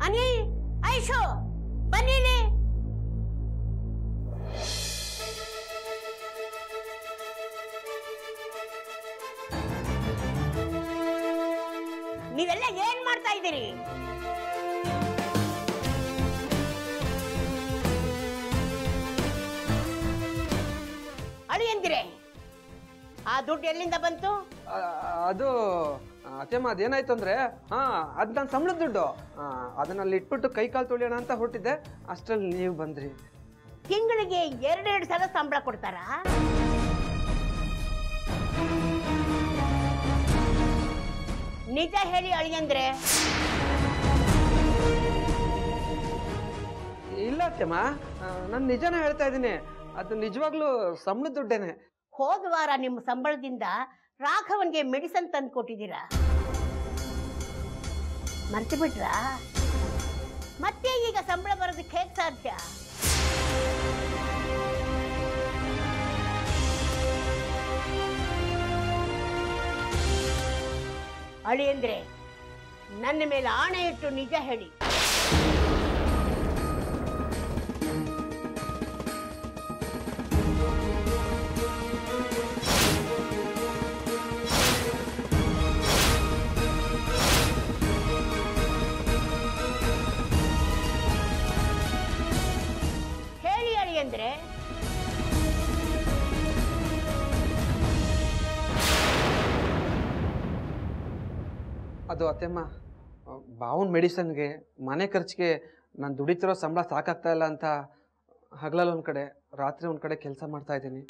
ಅನಿ ಐಶು ಬನ್ನಿಲಿ. ನೀವೆಲ್ಲ ಏನ್ ಮಾಡ್ತಾ ಇದ್ದೀರಿ? ಅಳಿಯಂದಿರೆ, ಆ ದುಡ್ಡು ಎಲ್ಲಿಂದ ಬಂತು? ಅದು ಅತ್ತೆಮ್ಮ ಅದೇನಾಯ್ತು ಅಂದ್ರೆ ಅದು ನನ್ನ ಸಂಬಳದ ದುಡ್ಡು. ಅದನ್ನಲ್ಲಿ ಇಟ್ಬಿಟ್ಟು ಕೈ ಕಾಲು ತೊಳೆಯೋಣ ಅಂತ ಹೊರಟಿದ್ದೆ, ಅಷ್ಟರಲ್ಲಿ ನೀವು ಬಂದ್ರಿ. ತಿಂಗಳಿಗೆ 2 ಸಲ ಸಂಬಳ ಕೊಡ್ತಾರಾ? ನಿಜ ಹೇಳಿ ಅಳಿಯಂದ್ರೆ. ಇಲ್ಲ ಅತ್ತೆಮ್ಮ, ನಾನು ನಿಜಾನ ಹೇಳ್ತಾ ಇದ್ದೀನಿ. ಅದು ನಿಜವಾಗ್ಲೂ ಸಂಬಳದ ದುಡ್ಡೇನೆ. ಹೋದ ವಾರ ನಿಮ್ಮ ಸಂಬಳದಿಂದ ರಾಘವನ್ಗೆ ಮೆಡಿಸನ್ ತಂದು ಕೊಟ್ಟಿದ್ದೀರಾ, ಮರ್ತು ಬಿಟ್ರಾ? ಮತ್ತೆ ಈಗ ಸಂಬಳ ಬರೋದಕ್ಕೆ ಹೇಗೆ ಸಾಧ್ಯ? ಅಳಿಯಂದ್ರೆ, ನನ್ನ ಮೇಲೆ ಆಣೆ ಇಟ್ಟು ನಿಜ ಹೇಳಿ. ಹೇಳಿ ಅಳಿಯಂದ್ರೆ. ಅದು ಅತ್ತೆಮ್ಮ, ಬಾವನ್ ಮೆಡಿಸನ್ಗೆ, ಮನೆ ಖರ್ಚಿಗೆ ನಾನು ದುಡಿತಿರೋ ಸಂಬಳ ಸಾಕಾಗ್ತಾ ಇಲ್ಲ ಅಂತ ಹಗಲಲ್ಲಿ ಒಂದು ಕಡೆ, ರಾತ್ರಿ ಒಂದು ಕಡೆ ಕೆಲಸ ಮಾಡ್ತಾ ಇದ್ದೀನಿ.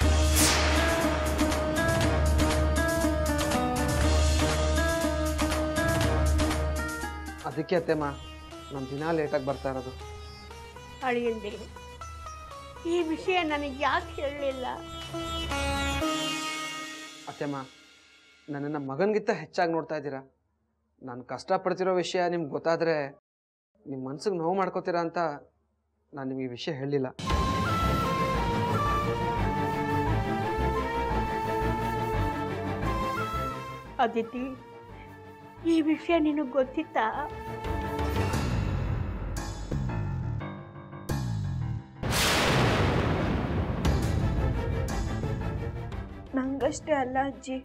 ಅದಕ್ಕೆ ಅತ್ತೆಮ್ಮ ನಾನು ದಿನ ಲೇಟಾಗಿ ಬರ್ತಾ ಇರೋದು. ಅಳಿಯಂದಿರಿ, ಈ ವಿಷಯ ನನಗೆ ಯಾಕೆ ಹೇಳಲಿಲ್ಲ? ಅತ್ತೆಮ್ಮ, ನನ್ನನ್ನು ಮಗನಿಗಿಂತ ಹೆಚ್ಚಾಗಿ ನೋಡ್ತಾ ಇದ್ದೀರಾ. ನಾನು ಕಷ್ಟಪಡ್ತಿರೋ ವಿಷಯ ನಿಮ್ಗೆ ಗೊತ್ತಾದರೆ ನಿಮ್ಮ ಮನ್ಸಿಗೆ ನೋವು ಮಾಡ್ಕೋತೀರಾ ಅಂತ ನಾನು ನಿಮಗೆ ಈ ವಿಷಯ ಹೇಳಲಿಲ್ಲ. ಅದಿತಿ, ಈ ವಿಷಯ ನಿನಗೆ ಗೊತ್ತಿತ್ತಾ? ನಂಗಷ್ಟೇ ಅಲ್ಲ ಅಜ್ಜಿ,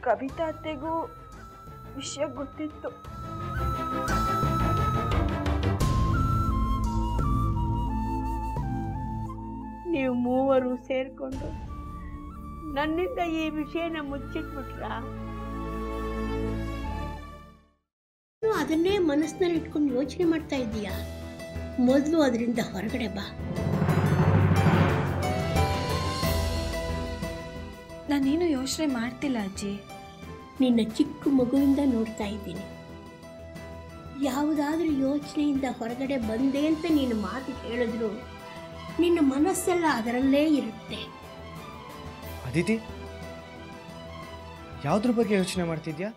ಕವಿತಾ ಅತ್ತೆಗೂ ವಿಷಯ ಗೊತ್ತಿತ್ತು. ನೀವು ಮೂವರು ಸೇರ್ಕೊಂಡು ನನ್ನಿಂದ ಈ ವಿಷಯನ ಮುಚ್ಚಿಟ್ಬಿಟ್ರ? ಅದನ್ನೇ ಮನಸ್ಸಿನಲ್ಲಿ ಇಟ್ಕೊಂಡು ಯೋಚನೆ ಮಾಡ್ತಾ ಇದ್ದೀಯಾ? ಮೊದಲು ಅದರಿಂದ ಹೊರಗಡೆ ಬಾ. ನಾನೇನು ಯೋಚನೆ ಮಾಡ್ತಿಲ್ಲ ಅಜ್ಜಿ. ನಿನ್ನ ಚಿಕ್ಕ ಮಗುವಿಂದ ನೋಡ್ತಾ ಇದ್ದೀನಿ. ಯಾವುದಾದ್ರೂ ಯೋಚನೆಯಿಂದ ಹೊರಗಡೆ ಬಂದೆ ಅಂತ ನೀನು ಮಾತು ಹೇಳಿದ್ರು ನಿನ್ನ ಮನಸ್ಸೆಲ್ಲ ಅದರಲ್ಲೇ ಇರುತ್ತೆ. ಅದಿತಿ, ಯಾವುದ್ರ ಬಗ್ಗೆ ಯೋಚನೆ ಮಾಡ್ತಿದ್ಯಾ?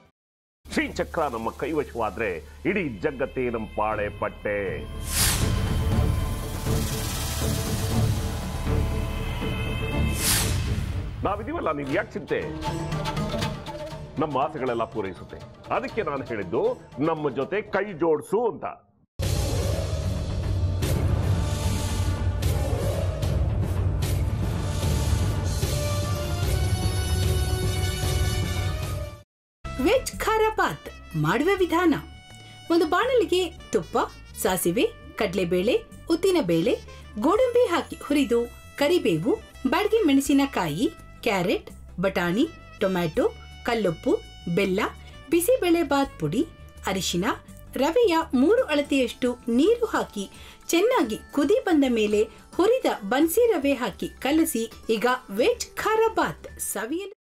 ಶ್ರೀಚಕ್ರ ನಮ್ಮ ಕೈವಶವಾದ್ರೆ ಇಡೀ ಜಗತ್ತೇ ನಮ್ಮ ಪಾಳೆ ಪಟ್ಟೆ. ನಾವಿದೀವಲ್ಲ, ನೀವು ಯಾಕೆ ಚಿಂತೆ? ನಮ್ಮ ಆಸೆಗಳೆಲ್ಲ ಪೂರೈಸುತ್ತೆ. ಅದಕ್ಕೆ ನಾನು ಹೇಳಿದ್ದು ನಮ್ಮ ಜೊತೆ ಕೈ ಜೋಡಿಸು ಅಂತ. ವೆಜ್ ಖಾರ ಬಾತ್ ಮಾಡುವ ವಿಧಾನ: ಒಂದು ಬಾಣಲಿಗೆ ತುಪ್ಪ, ಸಾಸಿವೆ, ಕಡಲೆಬೇಳೆ, ಉದ್ದಿನಬೇಳೆ, ಗೋಡಂಬಿ ಹಾಕಿ ಹುರಿದು ಕರಿಬೇವು, ಬಾಡಿಗೆ ಮೆಣಸಿನಕಾಯಿ, ಕ್ಯಾರೆಟ್, ಬಟಾಣಿ, ಟೊಮ್ಯಾಟೊ, ಕಲ್ಲುಪ್ಪು, ಬೆಲ್ಲ, ಬಿಸಿಬೇಳೆ ಬಾತ್ ಪುಡಿ, ಅರಿಶಿನ, ರವೆಯ 3 ಅಳತೆಯಷ್ಟು ನೀರು ಹಾಕಿ ಚೆನ್ನಾಗಿ ಕುದಿ ಬಂದ ಮೇಲೆ ಹುರಿದ ಬನ್ಸಿ ರವೆ ಹಾಕಿ ಕಲಸಿ. ಈಗ ವೆಜ್ ಖಾರ ಬಾತ್ ಸವಿಯಲು.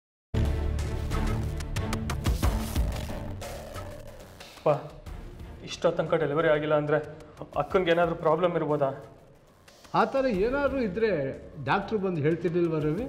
ಇಷ್ಟೋ ತನಕ ಡೆಲಿವರಿ ಆಗಿಲ್ಲ ಅಂದರೆ ಅಕ್ಕನಿಗೆ ಏನಾದರೂ ಪ್ರಾಬ್ಲಮ್ ಇರ್ಬೋದಾ? ಆ ಥರ ಏನಾದರೂ ಇದ್ದರೆ ಡಾಕ್ಟ್ರು ಬಂದು ಹೇಳ್ತಿರ್ಲಿಲ್ವ ರವಿ?